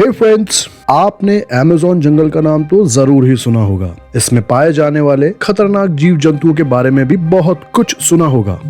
हे friends, आपने Amazon जंगल का नाम तो जरूर ही सुना होगा। इसमें पाए जाने वाले खतरनाक जीव जंतुओं के बारे में भी बहुत कुछ सुना होगा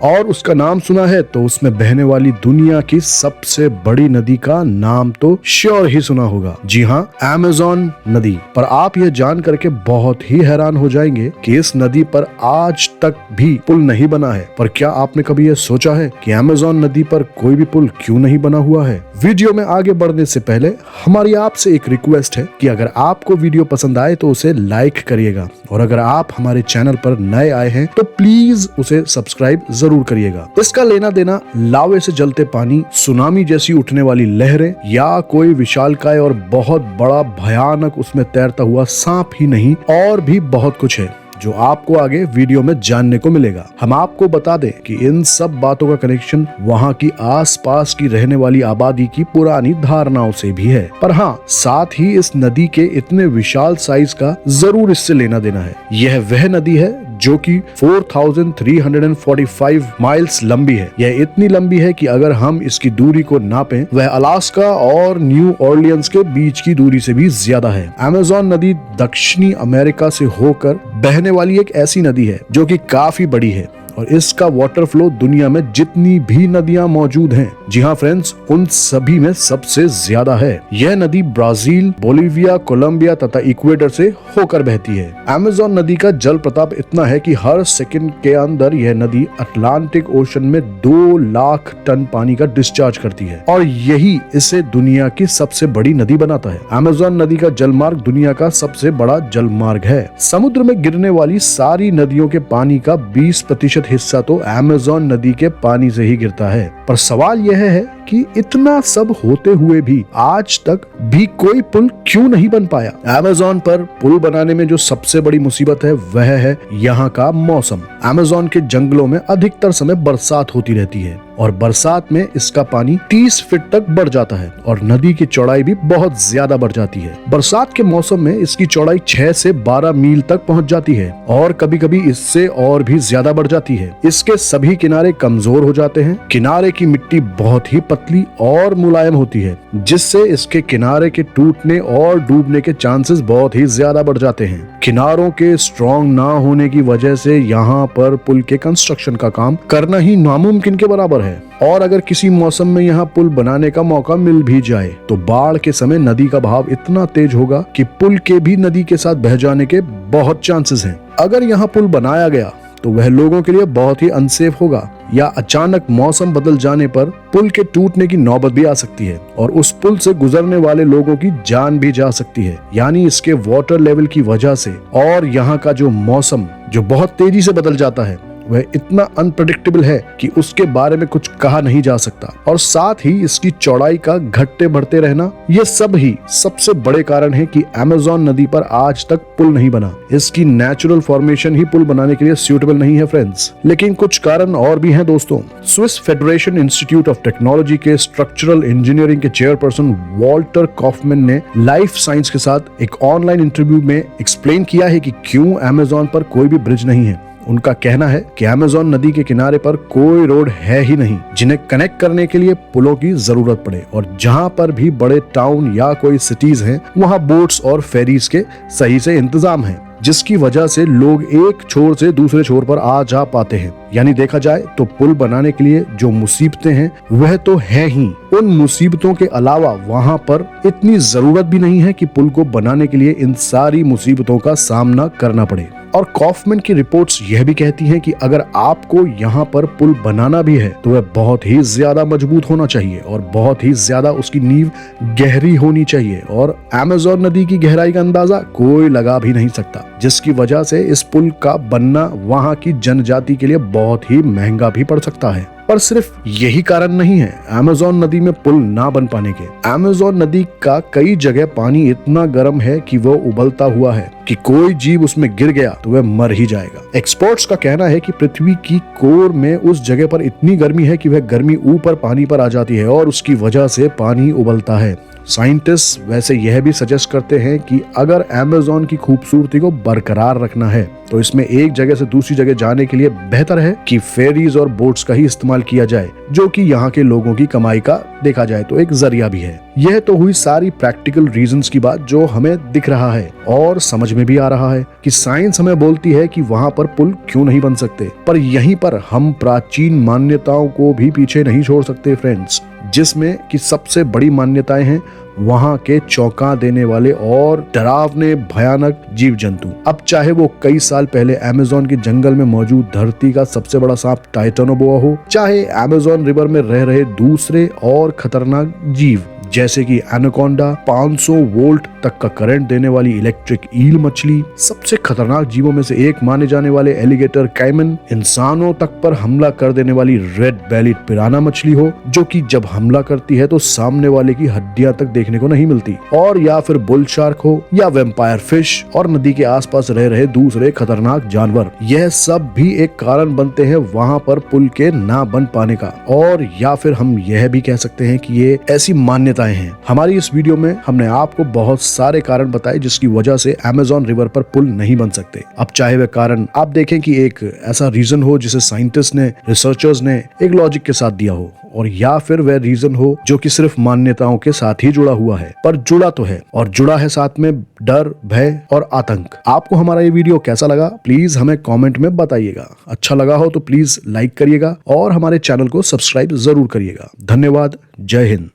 और उसका नाम सुना है तो उसमें बहने वाली दुनिया की सबसे बड़ी नदी का नाम तो श्योर ही सुना होगा। जी हाँ, अमेज़न नदी। पर आप यह जान करके बहुत ही हैरान हो जाएंगे कि इस नदी पर आज तक भी पुल नहीं बना है। पर क्या आपने कभी यह सोचा है कि अमेज़न नदी पर कोई भी पुल क्यों नहीं बना हुआ है? वीडियो में आगे बढ़ने से पहले हमारी आपसे एक रिक्वेस्ट है कि अगर आपको वीडियो पसंद आए तो उसे लाइक करिएगा और अगर आप हमारे चैनल पर नए आए हैं तो प्लीज उसे सब्सक्राइब जरूर करिएगा। इसका लेना देना लावे से जलते पानी, सुनामी जैसी उठने वाली लहरें या कोई विशालकाय और बहुत बड़ा भयानक उसमें तैरता हुआ सांप ही नहीं, और भी बहुत कुछ है जो आपको आगे वीडियो में जानने को मिलेगा। हम आपको बता दें कि इन सब बातों का कनेक्शन वहाँ की आसपास की रहने वाली आबादी की पुरानी धारणाओं से भी है। पर हाँ, साथ ही इस नदी के इतने विशाल साइज का जरूर इससे लेना देना है। यह वह नदी है जो कि 4345 माइल्स लंबी है। यह इतनी लंबी है कि अगर हम इसकी दूरी को नापें, वह अलास्का और न्यू ऑर्लियंस के बीच की दूरी से भी ज्यादा है। अमेज़न नदी दक्षिणी अमेरिका से होकर बहने वाली एक ऐसी नदी है जो कि काफी बड़ी है और इसका वाटर फ्लो दुनिया में जितनी भी नदियां मौजूद हैं, जी हाँ फ्रेंड्स, उन सभी में सबसे ज्यादा है। यह नदी ब्राजील, बोलिविया, कोलंबिया तथा इक्वेडर से होकर बहती है। अमेज़न नदी का जल प्रताप इतना है कि हर सेकंड के अंदर यह नदी अटलांटिक ओशन में 2 लाख टन पानी का डिस्चार्ज करती है और यही इसे दुनिया की सबसे बड़ी नदी बनाता है। अमेज़न नदी का जलमार्ग दुनिया का सबसे बड़ा जलमार्ग है। समुद्र में गिरने वाली सारी नदियों के पानी का 20% हिस्सा तो अमेज़न नदी के पानी से ही गिरता है। पर सवाल यह है कि इतना सब होते हुए भी आज तक भी कोई पुल क्यों नहीं बन पाया? अमेज़न पर पुल बनाने में जो सबसे बड़ी मुसीबत है वह है यहाँ का मौसम। अमेज़न के जंगलों में अधिकतर समय बरसात होती रहती है और बरसात में इसका पानी 30 फीट तक बढ़ जाता है और नदी की चौड़ाई भी बहुत ज्यादा बढ़ जाती है। बरसात के मौसम में इसकी चौड़ाई 6 से 12 मील तक पहुँच जाती है और कभी कभी इससे और भी ज्यादा बढ़ जाती है। इसके सभी किनारे कमजोर हो जाते हैं। किनारे की मिट्टी बहुत ही पतली और मुलायम होती है जिससे इसके किनारे के टूटने और डूबने के चांसेस बहुत ही ज्यादा बढ़ जाते हैं। किनारों के स्ट्रॉन्ग ना होने की वजह से यहाँ पर पुल के कंस्ट्रक्शन का काम करना ही नामुमकिन के बराबर है। और अगर किसी मौसम में यहाँ पुल बनाने का मौका मिल भी जाए तो बाढ़ के समय नदी का बहाव इतना तेज होगा कि पुल के भी नदी के साथ बह जाने के बहुत चांसेस हैं। अगर यहाँ पुल बनाया गया तो वह लोगों के लिए बहुत ही अनसेफ होगा या अचानक मौसम बदल जाने पर पुल के टूटने की नौबत भी आ सकती है और उस पुल से गुजरने वाले लोगों की जान भी जा सकती है। यानी इसके वाटर लेवल की वजह से और यहाँ का जो मौसम जो बहुत तेजी से बदल जाता है वह इतना अनप्रेडिक्टेबल है कि उसके बारे में कुछ कहा नहीं जा सकता। और साथ ही इसकी चौड़ाई का घटते बढ़ते रहना, ये सब ही सबसे बड़े कारण है कि अमेज़न नदी पर आज तक पुल नहीं बना। इसकी नेचुरल फॉर्मेशन ही पुल बनाने के लिए सूटेबल नहीं है फ्रेंड्स। लेकिन कुछ कारण और भी हैं दोस्तों। Swiss federation institute of technology के स्ट्रक्चरल इंजीनियरिंग के चेयरपर्सन वॉल्टर कॉफमैन ने लाइफ साइंस के साथ एक ऑनलाइन इंटरव्यू में एक्सप्लेन किया है कि क्यों अमेज़न पर कोई भी ब्रिज नहीं है। उनका कहना है कि अमेज़न नदी के किनारे पर कोई रोड है ही नहीं जिन्हें कनेक्ट करने के लिए पुलों की जरूरत पड़े और जहां पर भी बड़े टाउन या कोई सिटीज हैं वहां बोट्स और फेरीज के सही से इंतजाम है, जिसकी वजह से लोग एक छोर से दूसरे छोर पर आ जा पाते हैं। यानी देखा जाए तो पुल बनाने के लिए जो मुसीबतें हैं वह तो है ही, उन मुसीबतों के अलावा वहां पर इतनी जरूरत भी नहीं है कि पुल को बनाने के लिए इन सारी मुसीबतों का सामना करना पड़े। और कॉफमैन की रिपोर्ट्स यह भी कहती हैं कि अगर आपको यहाँ पर पुल बनाना भी है तो वह बहुत ही ज्यादा मजबूत होना चाहिए और बहुत ही ज्यादा उसकी नींव गहरी होनी चाहिए और अमेज़न नदी की गहराई का अंदाजा कोई लगा भी नहीं सकता, जिसकी वजह से इस पुल का बनना वहाँ की जनजाति के लिए बहुत ही महंगा भी पड़ सकता है। पर सिर्फ यही कारण नहीं है अमेज़न नदी में पुल ना बन पाने के। अमेज़न नदी का कई जगह पानी इतना गर्म है कि वो उबलता हुआ है कि कोई जीव उसमें गिर गया तो वह मर ही जाएगा। एक्सपर्ट्स का कहना है कि पृथ्वी की कोर में उस जगह पर इतनी गर्मी है कि वह गर्मी ऊपर पानी पर आ जाती है और उसकी वजह से पानी उबलता है। साइंटिस्ट वैसे यह भी सजेस्ट करते हैं कि अगर अमेज़न की खूबसूरती को बरकरार रखना है तो इसमें एक जगह से दूसरी जगह जाने के लिए बेहतर है कि फेरीज और बोट्स का ही इस्तेमाल किया जाए, जो कि यहाँ के लोगों की कमाई का देखा जाए तो एक जरिया भी है। यह तो हुई सारी प्रैक्टिकल रीजंस की बात जो हमें दिख रहा है और समझ में भी आ रहा है कि साइंस हमें बोलती है कि वहाँ पर पुल क्यों नहीं बन सकते। पर यहीं पर हम प्राचीन मान्यताओं को भी पीछे नहीं छोड़ सकते फ्रेंड्स, जिसमें कि सबसे बड़ी मान्यताएं हैं वहाँ के चौंका देने वाले और डरावने भयानक जीव जंतु। अब चाहे वो कई साल पहले अमेज़न के जंगल में मौजूद धरती का सबसे बड़ा सांप टाइटेनोबोआ हो, चाहे अमेज़न रिवर में रह रहे दूसरे और खतरनाक जीव जैसे कि एनाकोंडा, 500 वोल्ट तक का करंट देने वाली इलेक्ट्रिक ईल मछली, सबसे खतरनाक जीवों में से एक माने जाने वाले एलिगेटर कैमन, इंसानों तक पर हमला कर देने वाली रेड बेलिड पिराना मछली हो जो कि जब हमला करती है तो सामने वाले की हड्डियां तक देखने को नहीं मिलती, और या फिर बुल शार्क हो या वेम्पायर फिश और नदी के आसपास रह रहे दूसरे खतरनाक जानवर। यह सब भी एक कारण बनते हैं वहाँ पर पुल के ना बन पाने का। और या फिर हम यह भी कह सकते हैं कि ये ऐसी मान्यता हैं। हमारी इस वीडियो में हमने आपको बहुत सारे कारण बताए जिसकी वजह से अमेज़न रिवर पर पुल नहीं बन सकते। अब चाहे वह कारण आप देखें कि एक ऐसा रीजन हो जिसे साइंटिस्ट ने, रिसर्चर्स ने एक लॉजिक के साथ दिया हो, और या फिर वह रीजन हो जो कि सिर्फ मान्यताओं के साथ ही जुड़ा हुआ है, पर जुड़ा तो है और जुड़ा है साथ में डर, भय और आतंक। आपको हमारा ये वीडियो कैसा लगा प्लीज हमें कमेंट में बताइएगा। अच्छा लगा हो तो प्लीज लाइक करिएगा और हमारे चैनल को सब्सक्राइब जरूर करिएगा। धन्यवाद। जय हिंद।